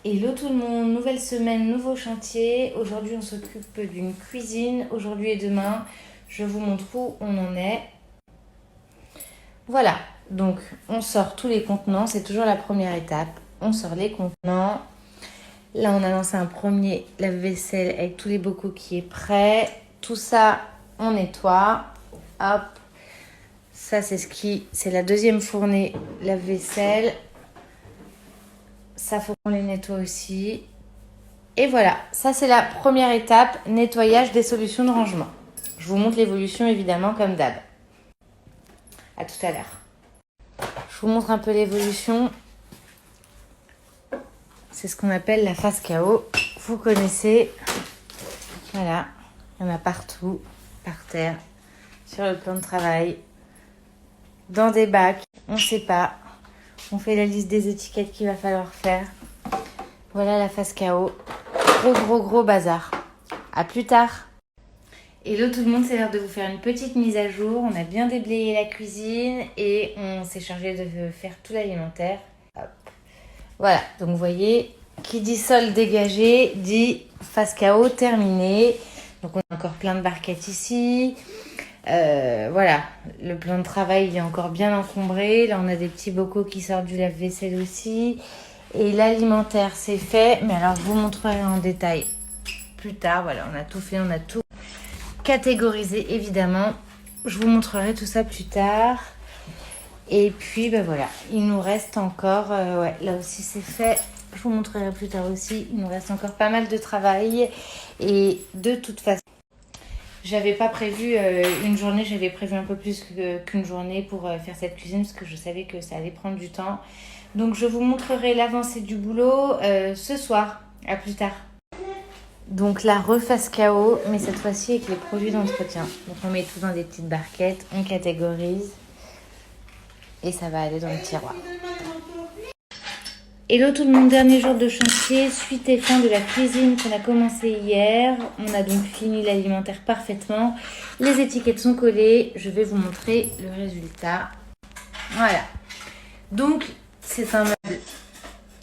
Hello tout le monde, nouvelle semaine, nouveau chantier. Aujourd'hui on s'occupe d'une cuisine. Aujourd'hui et demain, je vous montre où on en est. Voilà, donc on sort tous les contenants, c'est toujours la première étape. On sort les contenants. Là on a lancé un premier lave-vaisselle avec tous les bocaux qui est prêt. Tout ça, on nettoie. Hop, ça c'est la deuxième fournée lave-vaisselle. Ça faut qu'on les nettoie aussi. Et voilà, ça c'est la première étape, nettoyage des solutions de rangement. Je vous montre l'évolution évidemment comme d'hab. À tout à l'heure. Je vous montre un peu l'évolution. C'est ce qu'on appelle la phase chaos. Vous connaissez. Voilà, il y en a partout, par terre, sur le plan de travail, dans des bacs, on ne sait pas. On fait la liste des étiquettes qu'il va falloir faire. Voilà la phase chaos. Gros bazar. À plus tard. Hello tout le monde, c'est l'heure de vous faire une petite mise à jour. On a bien déblayé la cuisine et on s'est chargé de faire tout l'alimentaire. Hop. Voilà, donc vous voyez, qui dit sol dégagé dit phase chaos terminée. Donc on a encore plein de barquettes ici. Voilà, le plan de travail il est encore bien encombré. Là on a des petits bocaux qui sortent du lave-vaisselle aussi. Et l'alimentaire c'est fait, mais alors je vous montrerai en détail plus tard. Voilà, on a tout fait, on a tout catégorisé évidemment. Je vous montrerai tout ça plus tard. Et puis ben voilà, il nous reste encore, ouais, là aussi c'est fait. Je vous montrerai plus tard aussi. Il nous reste encore pas mal de travail. Et de toute façon, j'avais pas prévu une journée, j'avais prévu un peu plus qu'une journée pour faire cette cuisine parce que je savais que ça allait prendre du temps. Donc je vous montrerai l'avancée du boulot ce soir. À plus tard. Donc la reface chaos, mais cette fois-ci avec les produits d'entretien. Donc on met tout dans des petites barquettes, on catégorise et ça va aller dans le tiroir. Hello tout le monde, dernier jour de chantier, suite et fin de la cuisine qu'on a commencé hier. On a donc fini l'alimentaire parfaitement. Les étiquettes sont collées, je vais vous montrer le résultat. Voilà. Donc c'est un meuble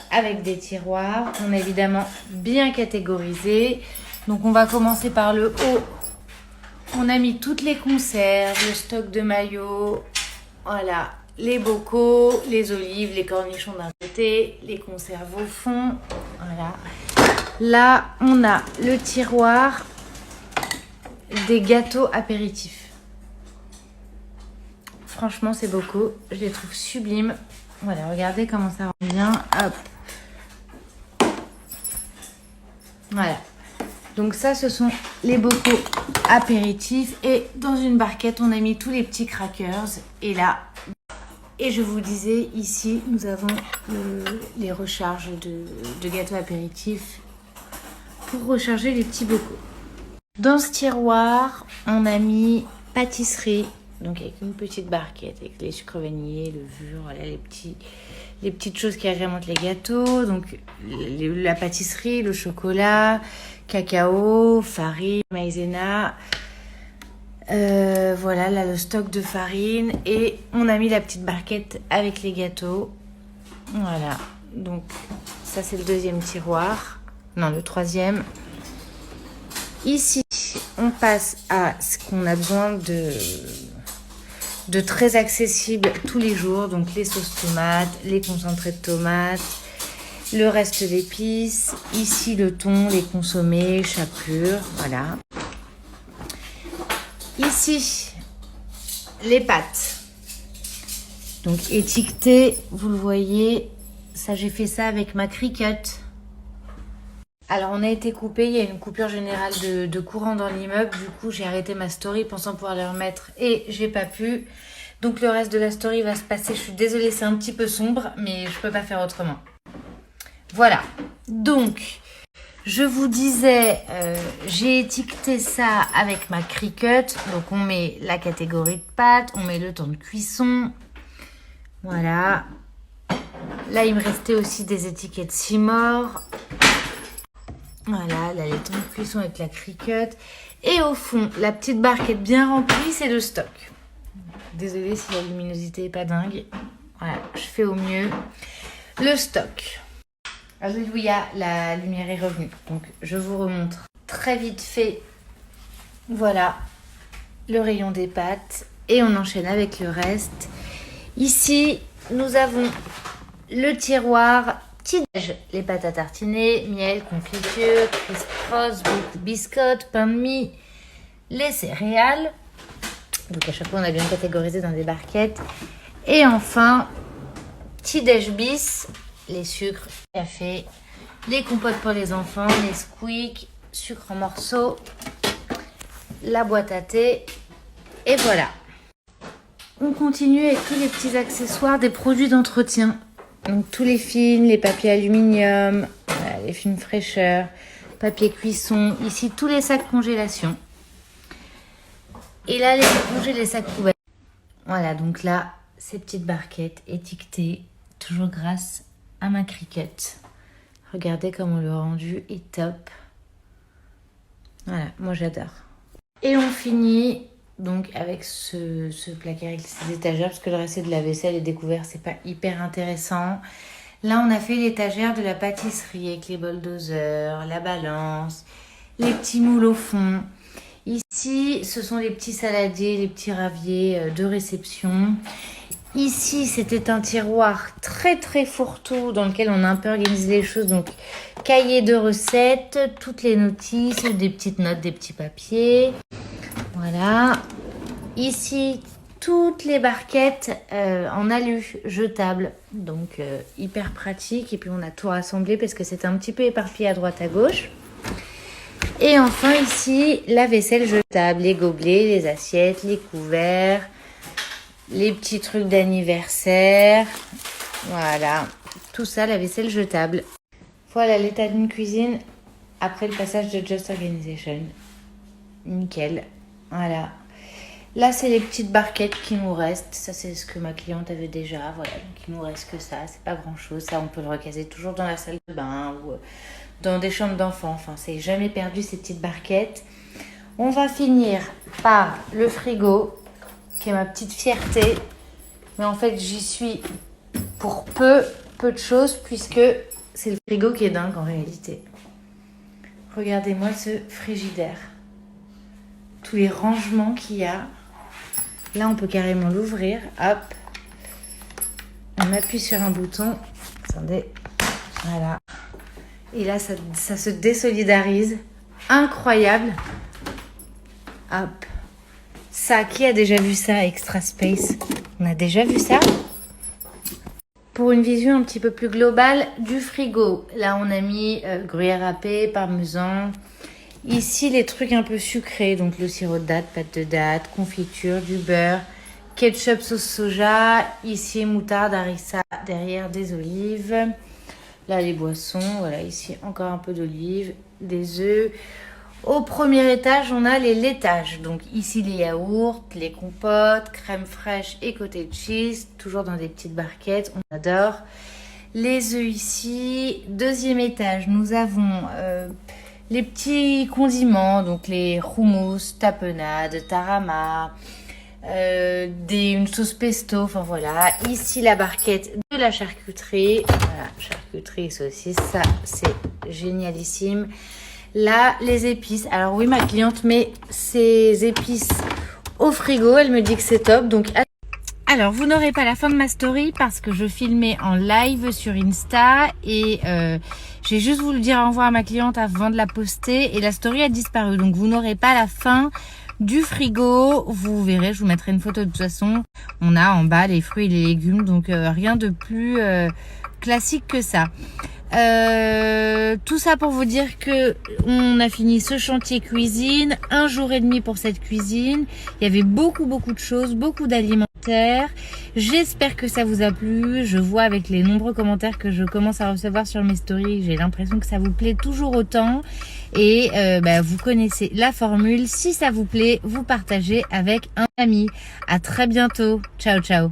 avec des tiroirs. On a évidemment bien catégorisé. Donc on va commencer par le haut. On a mis toutes les conserves, le stock de maillots, voilà, les bocaux, les olives, les cornichons d'un côté, les conserves au fond, voilà. Là, on a le tiroir des gâteaux apéritifs. Franchement, ces bocaux, je les trouve sublimes. Voilà, regardez comment ça rend bien. Hop. Voilà. Donc ça, ce sont les bocaux apéritifs. Et dans une barquette, on a mis tous les petits crackers. Et là, et je vous disais, ici, nous avons les recharges de gâteaux apéritifs pour recharger les petits bocaux. Dans ce tiroir, on a mis pâtisserie. Donc avec une petite barquette, avec les sucres vanillés, levure, voilà, les petites choses qui agrémentent les gâteaux. Donc la pâtisserie, le chocolat, cacao, farine, maïzena. Voilà, là le stock de farine. Et on a mis la petite barquette avec les gâteaux. Voilà, donc ça c'est le deuxième tiroir. Non, le troisième. Ici, on passe à ce qu'on a besoin de très accessible tous les jours. Donc les sauces tomates, les concentrés de tomates, le reste d'épices. Ici le thon, les consommés, chapelure, voilà. Ici, les pâtes. Donc étiquetées, vous le voyez. Ça, j'ai fait ça avec ma Cricut. Alors on a été coupé, il y a une coupure générale de courant dans l'immeuble. Du coup j'ai arrêté ma story pensant pouvoir le remettre et j'ai pas pu. Donc le reste de la story va se passer, je suis désolée c'est un petit peu sombre mais je peux pas faire autrement. Voilà, donc je vous disais, j'ai étiqueté ça avec ma Cricut. Donc on met la catégorie de pâtes, on met le temps de cuisson. Voilà. Là il me restait aussi des étiquettes Simor. Voilà, là les temps de cuisson avec la Cricut. Et au fond, la petite barquette bien remplie, c'est le stock. Désolée si la luminosité n'est pas dingue. Voilà, je fais au mieux. Le stock. Alléluia, la lumière est revenue. Donc je vous remontre très vite fait. Voilà le rayon des pâtes. Et on enchaîne avec le reste. Ici, nous avons le tiroir petit-déj. Les pâtes à tartiner, miel, confiture, criss-cross, biscottes, pain de mie, les céréales. Donc à chaque fois, on a bien catégorisé dans des barquettes. Et enfin, petit-déj bis, les sucres, café, les compotes pour les enfants, les squeaks, sucre en morceaux, la boîte à thé. Et voilà. On continue avec tous les petits accessoires des produits d'entretien. Donc tous les films, les papiers aluminium, les films fraîcheur, papier cuisson. Ici, tous les sacs congélation. Et là, les sacs congés, les sacs poubelles. Voilà, donc là, ces petites barquettes étiquetées, toujours grâce à ma Cricut. Regardez comment le rendu est top. Voilà, moi j'adore. Et on finit donc avec ce placard avec ces étagères, parce que le reste de la vaisselle est découvert, c'est pas hyper intéressant. Là, on a fait l'étagère de la pâtisserie avec les bols doseurs, la balance, les petits moules au fond. Ici, ce sont les petits saladiers, les petits raviers de réception. Ici, c'était un tiroir très très fourre-tout dans lequel on a un peu organisé les choses. Donc, cahier de recettes, toutes les notices, des petites notes, des petits papiers. Voilà. Ici, toutes les barquettes en alu jetables. Donc, hyper pratique. Et puis, on a tout rassemblé parce que c'était un petit peu éparpillé à droite à gauche. Et enfin, ici, la vaisselle jetable. Les gobelets, les assiettes, les couverts. Les petits trucs d'anniversaire. Voilà. Tout ça, la vaisselle jetable. Voilà l'état d'une cuisine après le passage de Just Organization. Nickel. Voilà. Là, c'est les petites barquettes qui nous restent. Ça, c'est ce que ma cliente avait déjà. Voilà. Donc, il nous reste que ça. C'est pas grand-chose. Ça, on peut le recaser toujours dans la salle de bain ou dans des chambres d'enfants. Enfin, c'est jamais perdu, ces petites barquettes. On va finir par le frigo, qui est ma petite fierté. Mais en fait, j'y suis pour peu de choses, puisque c'est le frigo qui est dingue en réalité. Regardez-moi ce frigidaire. Tous les rangements qu'il y a. Là, on peut carrément l'ouvrir. Hop. On appuie sur un bouton. Attendez. Voilà. Et là, ça se désolidarise. Incroyable. Hop. Ça, qui a déjà vu ça, Extra Space? On a déjà vu ça? Pour une vision un petit peu plus globale du frigo. Là, on a mis gruyère râpée, parmesan. Ici, les trucs un peu sucrés. Donc, le sirop de date, pâte de date, confiture, du beurre, ketchup sauce soja. Ici, moutarde, harissa. Derrière, des olives. Là, les boissons. Voilà, ici, encore un peu d'olives, des œufs. Au premier étage, on a les laitages. Donc ici, les yaourts, les compotes, crème fraîche et cottage cheese. Toujours dans des petites barquettes. On adore. Les œufs ici. Deuxième étage, nous avons les petits condiments. Donc les hummus, tapenade, tarama, une sauce pesto. Enfin voilà. Ici, la barquette de la charcuterie. Voilà, charcuterie et saucisse. Ça, c'est génialissime. Là, les épices. Alors oui, ma cliente met ses épices au frigo. Elle me dit que c'est top. Donc, alors, vous n'aurez pas la fin de ma story parce que je filmais en live sur Insta et j'ai juste voulu dire au revoir à ma cliente avant de la poster et la story a disparu. Donc, vous n'aurez pas la fin du frigo. Vous verrez, je vous mettrai une photo de toute façon. On a en bas les fruits et les légumes. Donc, rien de plus classique que ça. Tout ça pour vous dire que on a fini ce chantier cuisine, 1 jour et demi pour cette cuisine. Il y avait beaucoup de choses, beaucoup d'alimentaire. J'espère que ça vous a plu. Je vois avec les nombreux commentaires que je commence à recevoir sur mes stories, j'ai l'impression que ça vous plaît toujours autant. Et vous connaissez la formule. Si ça vous plaît, vous partagez avec un ami. À très bientôt. Ciao ciao.